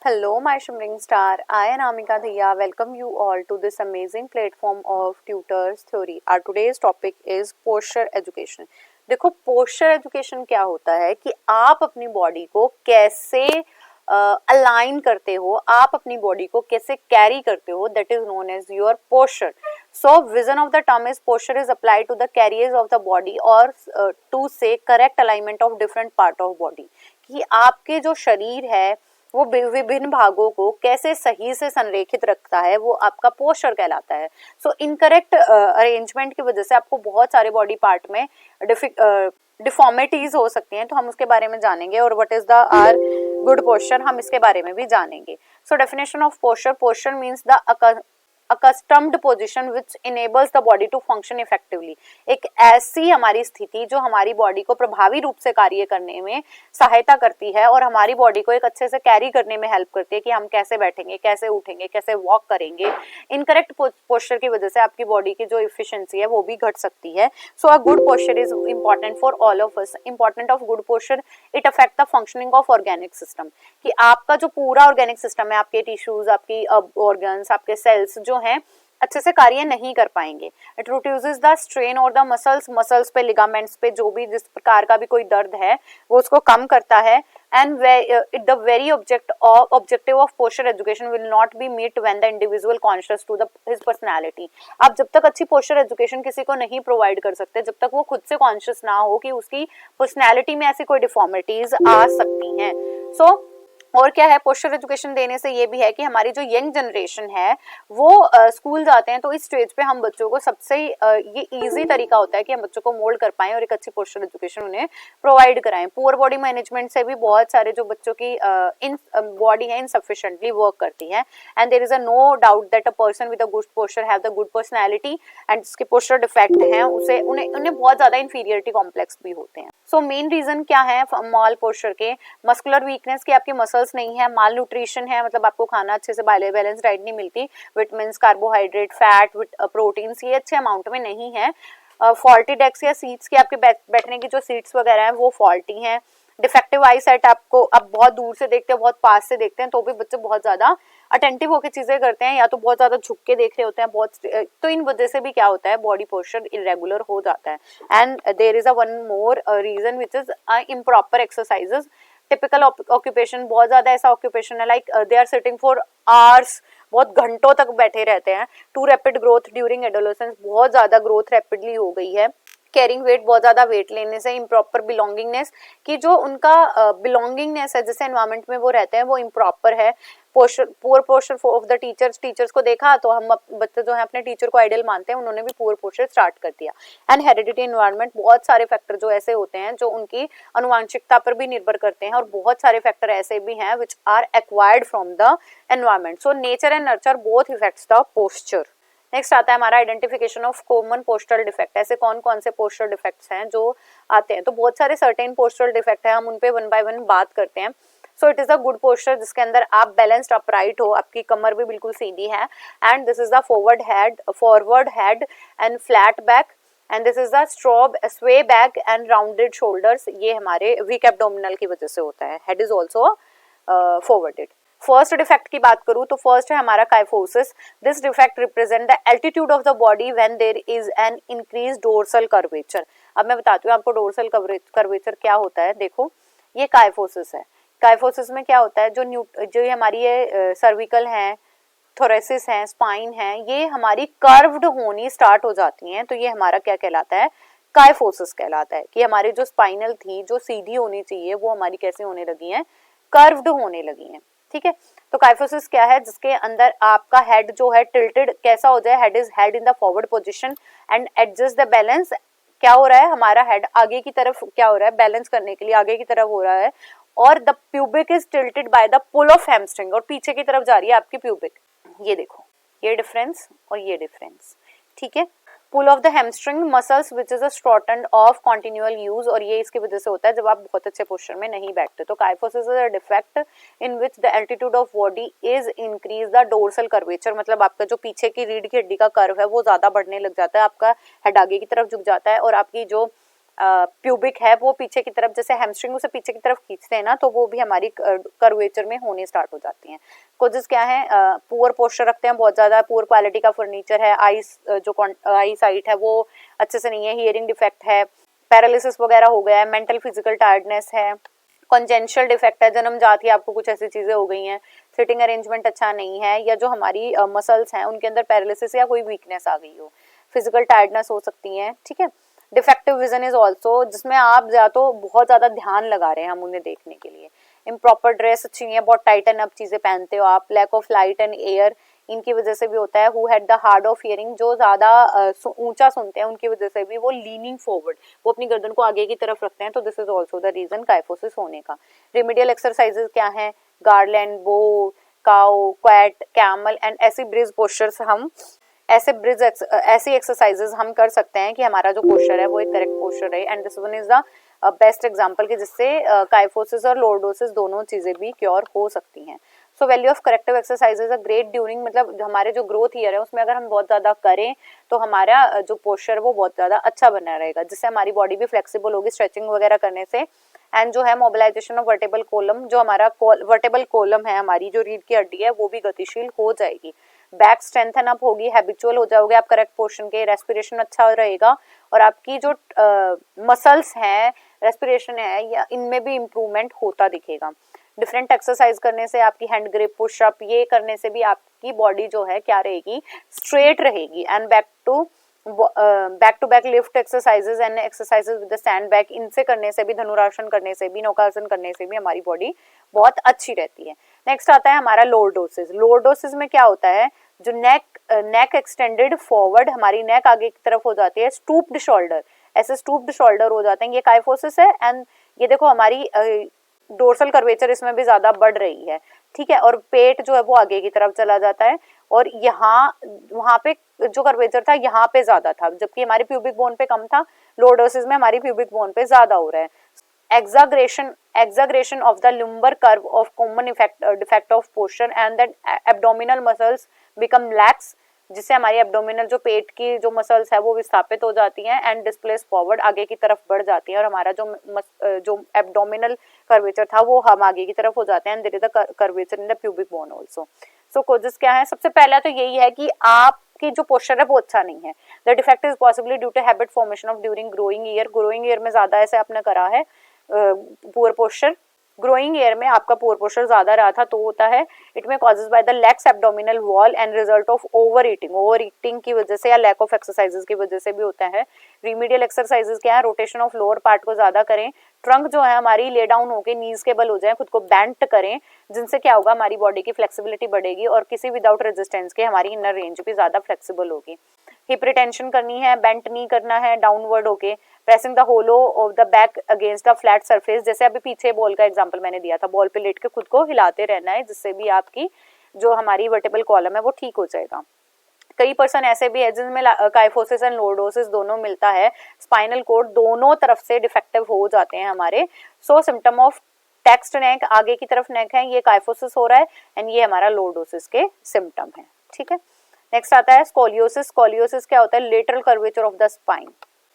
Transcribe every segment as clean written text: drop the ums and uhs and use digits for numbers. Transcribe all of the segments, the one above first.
Hello, my shimmering star. I am Amika Dhiya. Welcome you all to this amazing platform of Tutors Theory. Our today's topic is posture education. देखो posture education क्या होता है कि आप अपनी body को कैसे अलाइन करते हो, आप अपनी बॉडी को कैसे कैरी करते हो, that is known as your posture. So vision of the term is posture is applied to the carriers of the body और to say correct alignment of different part of body. कि आपके जो शरीर है वो विभिन्न भागों को कैसे सही से संरेखित रखता है, वो आपका पोस्चर कहलाता है. सो इनकरेक्ट अरेंजमेंट की वजह से आपको बहुत सारे बॉडी पार्ट में डिफॉर्मिटीज हो सकती हैं, तो हम उसके बारे में जानेंगे. और what is the are good posture, हम इसके बारे में भी जानेंगे. So definition of posture. Posture means the accustomed position which enables the body to function effectively. एक ऐसी हमारी स्थिति जो हमारी बॉडी को प्रभावी रूप से कार्य करने में सहायता करती है और हमारी बॉडी को एक अच्छे से कैरी करने में हेल्प करती है कि हम कैसे बैठेंगे, कैसे उठेंगे, कैसे वॉक करेंगे. इनकरेक्ट पोस्चर की वजह से आपकी बॉडी की जो इफिशिएंसी है वो भी घट सकती है. So a good posture is important for all of us. Important of good posture, it affect the functioning of organic system. कि आपका जो पूरा ऑर्गेनिक सिस्टम है, आपके टिश्यूज, आपकी ऑर्गन्स, आपके सेल्स जो हैं अच्छे से कार्य नहीं कर पाएंगे. इट रिड्यूसेस द स्ट्रेन और द मसल्स पे, लिगामेंट्स पे, जो भी जिस प्रकार का भी कोई दर्द है वो उसको कम करता है. And the very objective of posture education will not be meet when the individual conscious to the his personality. आप जब तक अच्छी पोस्चर एजुकेशन किसी को नहीं प्रोवाइड कर सकते, जब तक वो खुद से कॉन्शियस ना हो कि उसकी पर्सनैलिटी में ऐसी कोई डिफॉर्मिटीज आ सकती हैं. सो और क्या है, पोस्चर एजुकेशन देने से ये भी है कि हमारी जो यंग जनरेशन है वो स्कूल जाते हैं, तो इस स्टेज पे हम बच्चों को सबसे ये इजी तरीका होता है कि हम बच्चों को मोल्ड कर पाएं और एक अच्छी पोस्चर एजुकेशन उन्हें प्रोवाइड कराएं. पुअर बॉडी मैनेजमेंट से भी बहुत सारे जो बच्चों की इन बॉडी है इनसफिशिएंटली वर्क करती है. And there is a no doubt that a person with a good posture have the good personality and जिसके पोस्चर डिफेक्ट हैं उसे उन्हें बहुत ज्यादा इंफीरियरिटी कॉम्प्लेक्स भी होते हैं. सो मेन रीजन क्या है माल पोस्चर के? मस्कुलर वीकनेस, की आपकी मसल्स नहीं है. माल न्यूट्रिशन है, मतलब आपको खाना अच्छे से बैलेंस डाइट नहीं मिलती. विटामिन्स, कार्बोहाइड्रेट, फैट, प्रोटीन्स ये अच्छे अमाउंट में नहीं है. फॉल्टी डेस्क या सीट्स की आपके बैठने की जो सीट्स वगैरह हैं वो फॉल्टी हैं. डिफेक्टिव आई सेट, आपको अब बहुत दूर से देखते हैं, बहुत पास से देखते हैं तो भी बच्चे बहुत ज्यादा अटेंटिव होकर चीजें करते हैं या तो बहुत ज्यादा झुक के देख रहे होते हैं बहुत, तो इन वजह से भी क्या होता है, बॉडी पोस्चर इरेगुलर हो जाता है. And there is a one more reason which is improper exercises. Typical occupation, बहुत ज्यादा ऐसा ऑक्यूपेशन है like they are sitting for hours, बहुत घंटों तक बैठे रहते हैं. Too rapid growth during adolescence, बहुत ज्यादा ग्रोथ रैपिडली हो गई है. कैरिंग वेट, बहुत ज्यादा वेट लेने से. इम्प्रॉपर बिलोंगिंगनेस, कि जो उनका बिलोंगिंगनेस है जिस एनवायरमेंट में वो रहते हैं वो इम्प्रॉपर है. Poor posture of the teachers को देखा तो हम बच्चे जो है अपने टीचर को आइडियल मानते हैं, उन्होंने भी पुअर पोस्चर स्टार्ट कर दिया. एंड हेरिडिटी एनवायरमेंट, बहुत सारे फैक्टर जो ऐसे होते हैं जो उनकी अनुवांशिकता पर भी निर्भर करते हैं और बहुत सारे फैक्टर ऐसे भी हैं which are acquired from the environment. So nature and nurture both effects the posture. Next आता है हमारा identification of common postural defect. ऐसे कौन कौन से पोस्चरल डिफेक्ट्स हैं जो आते हैं? तो बहुत सारे सर्टेन पोस्चरल डिफेक्ट है, हम उन पे वन बाय वन बात करते हैं. So it is a good posture जिसके अंदर आप बैलेंस्ड अपराइट हो, आपकी कमर भी बिल्कुल सीधी है. And this is the forward head and flat back. And this is the sway back and rounded shoulders. ये हमारे वीक एब्डोमिनल की वजह से होता है. Head is also forwarded. First defect की बात करूं तो फर्स्ट है हमारा kyphosis. This defect represent the altitude of the body when there is an increase dorsal curvature. अब मैं बताती हूँ आपको डोर्सल कर्वेचर क्या होता है. देखो ये काइफोसिस है. काइफोसिस में क्या होता है, जो हमारी ये सर्विकल है, थोरेसिस है, स्पाइन है, ये हमारी कर्व्ड होनी स्टार्ट हो जाती हैं. तो ये हमारा क्या कहलाता है, काइफोसिस कहलाता है. कि हमारी जो स्पाइनल थी जो सीधी होनी चाहिए वो हमारी कैसे होने लगी है, कर्व्ड होने लगी है. ठीक है. तो काइफोसिस क्या है, जिसके अंदर आपका हेड जो है टिल्टेड कैसा हो जाए, head is head in the forward position and adjust the balance. क्या हो रहा है, हमारा हेड आगे की तरफ क्या हो रहा है, बैलेंस करने के लिए आगे की तरफ हो रहा है. और the pubic is tilted by the pull of hamstring, और पीछे की तरफ जा रही है आपकी प्यूबिक. ये देखो ये डिफरेंस और ये डिफरेंस. ठीक है. Pull of the hamstring muscles which is a shorten of continual use, और ये इसकी वजह से होता है जब आप बहुत अच्छे पोस्चर में नहीं बैठते. तो kyphosis is a defect in which the altitude of body is increase the dorsal curvature. मतलब आपका जो पीछे की रीढ़ की हड्डी का कर्व है वो ज्यादा बढ़ने लग जाता है, आपका हेड आगे की तरफ झुक जाता है और आपकी जो प्यूबिक है वो पीछे की तरफ, जैसे हैमस्ट्रिंग उसे पीछे की तरफ खींचते हैं ना, तो वो भी हमारी कर्वेचर में होने स्टार्ट हो जाती हैं। कोजेस क्या है, पुअर पोस्चर रखते हैं बहुत ज़्यादा, पुअर क्वालिटी का फर्नीचर है, आईज जो आई साइट है वो अच्छे से नहीं है, हियरिंग डिफेक्ट है, पैरालिसिस वगैरह हो गया है, मेंटल फिजिकल टायर्डनेस है, कॉन्जेंशियल डिफेक्ट है, जन्मजात ही आपको कुछ ऐसी चीज़ें हो गई हैं, सिटिंग अरेंजमेंट अच्छा नहीं है, या जो हमारी मसल्स हैं उनके अंदर पैरालिसिस या कोई वीकनेस आ गई हो, फिजिकल टायर्डनेस हो सकती है, ठीक है। डिफेक्टिव विजन इज ऑल्सो, जिसमें आप या तो बहुत ज़्यादा ध्यान लगा रहे हैं हम उन्हें देखने के लिए, इम्प्रॉपर ड्रेस अच्छी नहीं है, बहुत टाइट एंड अप चीज़ें पहनते हो आप, lack of light and air, इनकी वजह से भी होता है। Who had the hard of hearing, जो ज़्यादा ऊंचा सुनते हैं उनकी वजह से भी वो लीनिंग फॉरवर्ड, वो अपनी गर्दन को आगे की तरफ रखते हैं, तो this is also the reason kyphosis होने का। रेमेडियल एक्सरसाइजेज क्या है, garland, bow, cow, squat, camel and ऐसी ब्रिज पोस्चर्स हम ऐसी एक्सरसाइजेज हम कर सकते हैं कि हमारा जो पोस्चर है वो एक करेक्ट पोस्चर है, and this one is the best example कि जिससे काइफोसिस और लॉर्डोसिस दोनों चीजें भी क्योर हो सकती हैं। So value of corrective exercises a great during, मतलब हमारे जो ग्रोथ ईयर है उसमें अगर हम बहुत ज्यादा करें तो हमारा जो पोस्चर है वो बहुत ज्यादा अच्छा बना रहेगा, जिससे हमारी बॉडी भी फ्लेक्सिबल होगी स्ट्रेचिंग वगैरह करने से। एंड जो है मोबिलाइजेशन ऑफ वर्टेबल कोलम, जो हमारा वर्टेबल कोलम है, हमारी जो रीढ़ की हड्डी है वो भी गतिशील हो जाएगी, बैक स्ट्रेंथन अप होगी, हैबिचुअल हो जाओगे आप करेक्ट पोर्शन के, रेस्पिरेशन अच्छा रहेगा, और आपकी जो मसल्स हैं, रेस्पिरेशन है, या इनमें भी इम्प्रूवमेंट होता दिखेगा। डिफरेंट एक्सरसाइज करने से, आपकी हैंड ग्रिप, पुशअप, ये करने से भी आपकी बॉडी जो है क्या रहेगी, स्ट्रेट रहेगी। And back to back lift exercises and exercises with the sand bag, इनसे करने से भी, धनुरासन करने से भी, नौकासन करने से भी हमारी बॉडी बहुत अच्छी रहती है। नेक्स्ट आता है हमारा लॉर्डोसिस। लॉर्डोसिस में क्या होता है, जो नेक एक्सटेंडेड फॉरवर्ड, हमारी नेक आगे की तरफ हो जाती है, स्टूप्ड शोल्डर, ऐसे स्टूप्ड शोल्डर हो जाते हैं, ये काइफोसिस है। एंड ये देखो हमारी डोर्सल कर्वेचर इसमें भी ज्यादा बढ़ रही है, ठीक है, और पेट जो है वो आगे की तरफ चला जाता है, और वहां पे जो कर्वेचर था यहाँ पे ज्यादा था, जबकि हमारे प्यूबिक बोन पे कम था, लॉर्डोसिस में हमारी प्यूबिक बोन पे ज्यादा हो रहा है। exaggeration of the lumbar curve of common defect of posture, and that abdominal muscles become lax, जिससे हमारी एब्डोमिनल जो पेट की जो मसल्स है वो विस्थापित हो जाती हैं, एंड डिस्प्लेस फॉरवर्ड, आगे की तरफ बढ़ जाती हैं, और हमारा जो एब्डोमिनल कर्वेचर था वो हम आगे की तरफ हो जाते हैं, and there is the curvature in the pubic bone also. So causes क्या है, सबसे पहला तो यही है कि आपकी जो पोस्चर है वो अच्छा नहीं है। The defect is possibly due to habit formation of during growing year में ज्यादा ऐसे आपने करा है पुअर पोस्चर, ग्रोइंग ईयर में आपका पुअर पोस्चर ज्यादा रहा था, तो होता है इट में causes by the lakhs abdominal wall and result of over eating की वजह से, या लैक ऑफ एक्सरसाइजेज की वजह से भी होता है। रिमीडियल एक्सरसाइजेज क्या है, रोटेशन ऑफ लोअर पार्ट को ज्यादा करें, ट्रंक जो है हमारी ले डाउन होकर नीज के बल हो जाए, खुद को बेंट करें, जिनसे क्या होगा, हमारी बॉडी की फ्लेक्सिबिलिटी बढ़ेगी, और किसी विदाउट रेजिस्टेंस के हमारी इनर रेंज भी ज्यादा फ्लेक्सिबल होगी। हिप रिटेंशन करनी है, बेंट नहीं करना है डाउनवर्ड होके, pressing the hollow of the back against the flat surface, जैसे अभी पीछे बॉल का एग्जांपल मैंने दिया था, बॉल पे लेट के खुद को हिलाते रहना है, जिससे भी आपकी जो हमारी वर्टिबल कॉलम है वो ठीक हो जाएगा। कई पर्सन ऐसे भी है जिनमें काइफोसिस एंड लॉर्डोसिस दोनों मिलता है, स्पाइनल कोड दोनों तरफ से डिफेक्टिव हो जाते हैं हमारे। सो सिम्टम ऑफ टेक्स्ट नेक, आगे की तरफ नेक है, ये काइफोसिस हो रहा है, एंड ये हमारा लॉर्डोसिस के सिम्टम है, ठीक है। नेक्स्ट आता है स्कोलियोसिस। स्कोलियोसिस क्या होता है, lateral curvature of the spine,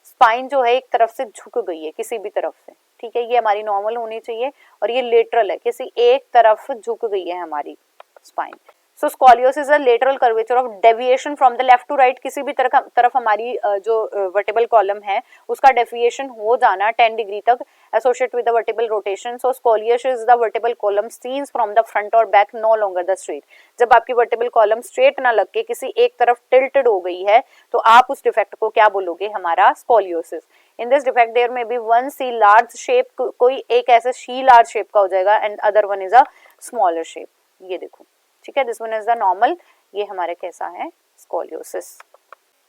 spine जो है एक तरफ से झुक गई है किसी भी तरफ से, ठीक है, ये हमारी नॉर्मल होनी चाहिए, और ये लेटरल है, किसी एक तरफ झुक गई है हमारी spine. So scoliosis a lateral curvature of deviation from the left to right, किसी भी तरफ हमारी जो वर्टिबल कॉलम है उसका डेविएशन हो जाना 10 डिग्री तक, associate with the vertebral rotation. So scoliosis is the vertebral column seen from the front और back, no longer the straight, जब आपकी वर्टिबल कॉलम स्ट्रेट ना लग के किसी एक तरफ टिल्टेड हो गई है, तो आप उस डिफेक्ट को क्या बोलोगे, हमारा scoliosis. In this defect there may be one C large shape, कोई एक ऐसे सी लार्ज शेप का हो जाएगा, and other one is a smaller shape, ये देखो, ठीक है, this one is the normal, ये हमारे कैसा है, स्कोलियोसिस,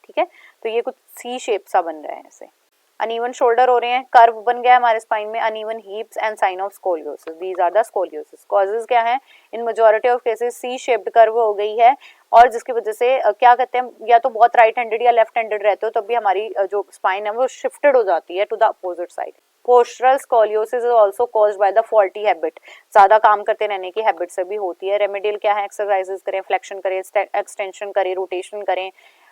ठीक है। तो ये कुछ सी शेप सा बन रहा है ऐसे, अनइवन शोल्डर हो रहे हैं, कर्व बन गया हमारे स्पाइन में, uneven hips and sign of scoliosis, these are the scoliosis. Causes क्या है, in majority of cases C shaped curve हो गई है, और जिसकी वजह से क्या कहते हैं, या तो बहुत राइट हैंडेड या लेफ्ट हैंडेड रहते हो तब भी हमारी जो स्पाइन है वो शिफ्टेड हो जाती है to the opposite side. Postural scoliosis is also caused by the faulty habit, ज्यादा काम करते रहने की हैबिट से भी होती है। रेमेडियल क्या है, एक्सरसाइजेस करें, फ्लेक्शन करें, एक्सटेंशन करें, रोटेशन करें,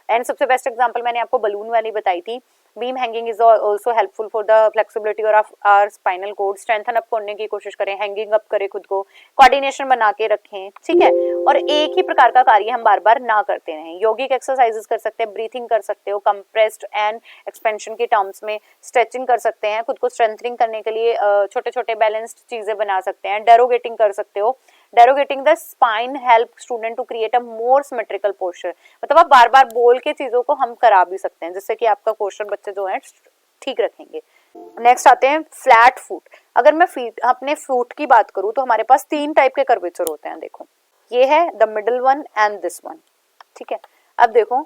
एंड सबसे बेस्ट एग्जांपल मैंने आपको बलून वाली बताई थी। Beam hanging is also helpful for the flexibility और our spinal cord. Strengthen up करने की कोशिश करें, हैंगिंग अप करें खुद को, कोऑर्डिनेशन बना के रखें, ठीक है। और एक ही प्रकार का कार्य हम बार बार ना करते रहें। योगिक एक्सरसाइजेस कर सकते हैं, ब्रीथिंग कर सकते हो, कंप्रेस्ड एंड एक्सपेंशन के टर्म्स में, स्ट्रेचिंग कर सकते हैं, खुद को स्ट्रेंथनिंग करने के लिए छोटे छोटे बैलेंस्ड चीजें बना सकते हैं, डेरोगेटिंग कर सकते हो। Derotating the spine help student to create a more symmetrical posture, मतलब आप बार बार बोल के चीजों को हम करा भी सकते हैं जिससे कि आपका पोस्चर बच्चे जो है ठीक रखेंगे। नेक्स्ट आते हैं फ्लैट फुट। अगर मैं अपने फुट की बात करूं तो हमारे पास 3 टाइप के कर्वेचर होते हैं। देखो ये है the middle one and this one, ठीक है। अब देखो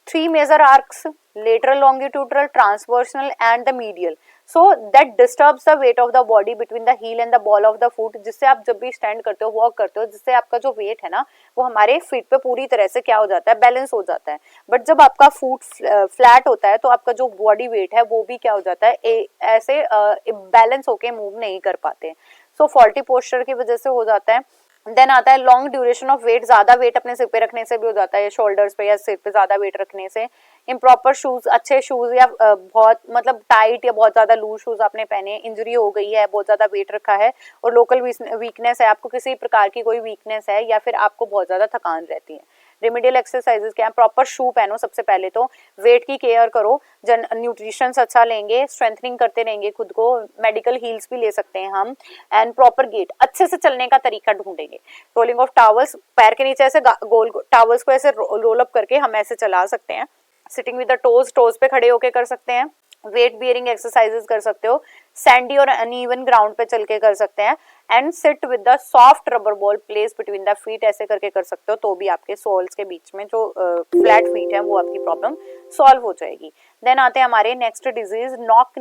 3 major arcs, lateral, longitudinal, transversional and the medial, so that disturbs the weight of the body between the heel and the ball of the foot, जिससे आप जब भी stand करते हो, वॉक करते हो, जिससे आपका जो वेट है ना वो हमारे फीट पे पूरी तरह से क्या हो जाता है, बैलेंस हो जाता है। बट जब आपका फुट फ्लैट होता है तो आपका जो बॉडी वेट है वो भी क्या हो जाता है, ऐसे बैलेंस होके मूव नहीं कर पाते। सो फॉल्टी पोस्चर की वजह से हो जाता है। देन आता है लॉन्ग ड्यूरेशन ऑफ वेट, ज्यादा वेट अपने सिर पे रखने से भी हो जाता है, शोल्डर्स पे या सिर पे ज्यादा वेट रखने से। इम्प्रॉपर शूज, अच्छे शूज या बहुत मतलब टाइट या बहुत ज्यादा लूज शूज आपने पहने, इंजरी हो गई है, बहुत ज्यादा वेट रखा है और लोकल वीकनेस है, आपको किसी प्रकार की कोई वीकनेस है या फिर आपको बहुत ज्यादा थकान रहती है। रेमेडियल एक्सरसाइजेस क्या है, प्रॉपर शू पहनो सबसे पहले तो, वेट की केयर करो, न्यूट्रिशन अच्छा लेंगे, स्ट्रेंथनिंग करते रहेंगे खुद को, मेडिकल हील्स भी ले सकते हैं हम, एंड प्रॉपर गेट, अच्छे से चलने का तरीका ढूंढेंगे। रोलिंग ऑफ टावल्स, पैर के नीचे ऐसे गोल टावल्स को ऐसे रोल अप करके हम ऐसे चला सकते हैं। Sitting with the toes, toes पे खड़े होके कर सकते हैं। वेट बियरिंग एक्सरसाइजेस कर सकते हो, सैंडी और अनइवन ग्राउंड पे चल के कर सकते हैं। And sit with the soft rubber ball place between the feet, ऐसे करके कर सकते हो, तो भी आपके सोल्स के बीच में जो फ्लैट फीट है वो आपकी प्रॉब्लम सॉल्व हो जाएगी। देन आते हैं हमारे next disease, knock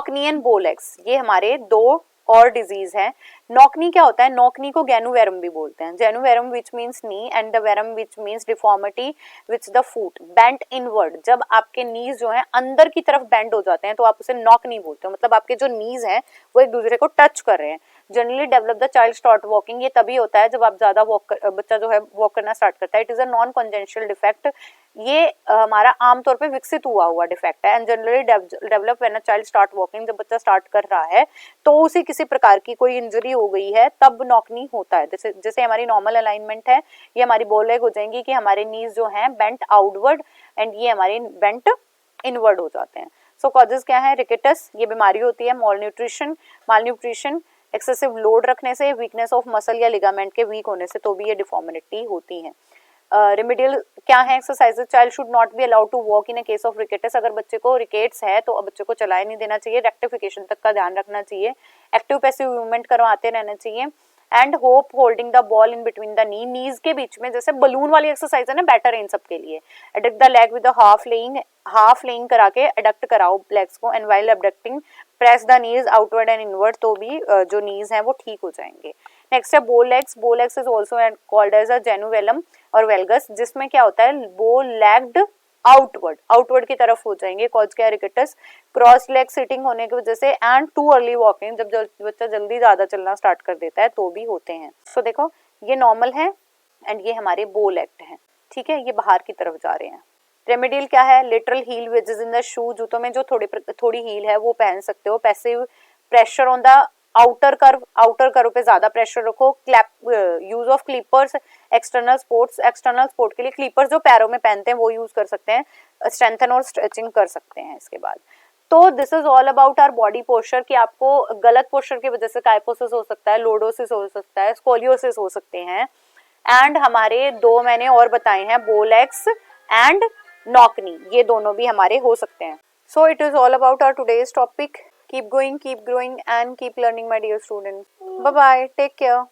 knee and बो लेग्स। ये हमारे 2 और डिजीज है। नॉकनी क्या होता है, नॉकनी को गैनुवेरम भी बोलते हैं। Genu varum which means knee and the varum which means deformity which the foot bent inward. जब आपके नीज जो है अंदर की तरफ बेंड हो जाते हैं तो आप उसे नॉकनी बोलते हो, मतलब आपके जो नीज हैं वो एक दूसरे को टच कर रहे हैं। Generally develop the child start walking, ये तभी होता है जब आप ज्यादा बच्चा जो है वॉक करना स्टार्ट करता है। It is a non congenital defect, ये हमारा आमतौर पे विकसित हुआ डिफेक्ट है। And generally develop when a child start walking, जब बच्चा स्टार्ट कर रहा है तो उसे किसी प्रकार की कोई इंजरी हो गई है तब नॉकनी होता है। जैसे हमारी नॉर्मल अलाइनमेंट है, ये हमारी बो लेग हो जाएंगी कि हमारे नीज जो हैं बेंट आउटवर्ड एंड ये हमारे बेंट इनवर्ड हो जाते हैं। सो कॉजेज क्या है, रिकेटस, ये बीमारी होती है। मालन्यूट्रिशन, एक्सेसिव लोड रखने से, वीकनेस ऑफ मसल या लिगामेंट के वीक होने से, तो भी ये डिफॉर्मिटी होती है। रेमेडियल क्या है exercises, child should not be allowed to walk in a case of rickets. अगर बच्चे को रिकेट्स है तो बच्चे को चलाए नहीं देना चाहिए, रेक्टिफिकेशन तक का ध्यान रखना चाहिए, एक्टिव पैसिव मूवमेंट करवाते रहना चाहिए। And hope holding the ball in between the knees के बीच में, जैसे बलून वाली एक्सरसाइज है ना, बेटर है इन सब के लिए। Adduct the leg with half lying करा के एडक्ट कराओ लेग्स को, and while abducting press the knees outward and inward, तो भी जो नीज है वो ठीक हो जाएंगे। नेक्स्ट है bow legs. Bow legs is also called as a genu valgum और वेलगस, जिसमें क्या होता है, बो लेग्ड आउटवर्ड की तरफ हो जाएंगे। कॉज क्या है, रिकेटस, क्रॉस लेग सिटिंग होने की वजह से, एंड टू अर्ली वॉकिंग, जब बच्चा जल्दी ज्यादा चलना स्टार्ट कर देता है तो भी होते हैं। सो देखो ये नॉर्मल है एंड ये हमारे बो लेग्ड है, ठीक है, ये बाहर की तरफ जा रहे हैं। रेमेडियल क्या है, literal heel wedges in the shoe, जूतों में जो थोड़ी हील है वो पहन सकते हो। Passive pressure on the outer curve पे ज्यादा प्रेशर रखो। Use of clippers, external sport के लिए क्लीपर्स जो पैरों में पहनते हैं वो यूज कर सकते हैं। स्ट्रेंथन और स्ट्रेचिंग कर सकते हैं इसके बाद। तो this is all about our body posture, कि आपको गलत पोस्चर की वजह से काइपोसिस हो सकता है, लोडोसिस हो सकता है, स्कोलियोसिस हो सकते हैं। एंड हमारे 2 मैंने और बताए हैं, बो लेग्स एंड नॉकनी, ये दोनों भी हमारे हो सकते हैं। So it is all about our today's topic. Keep going, keep growing and keep learning, my dear students. Bye bye, take care.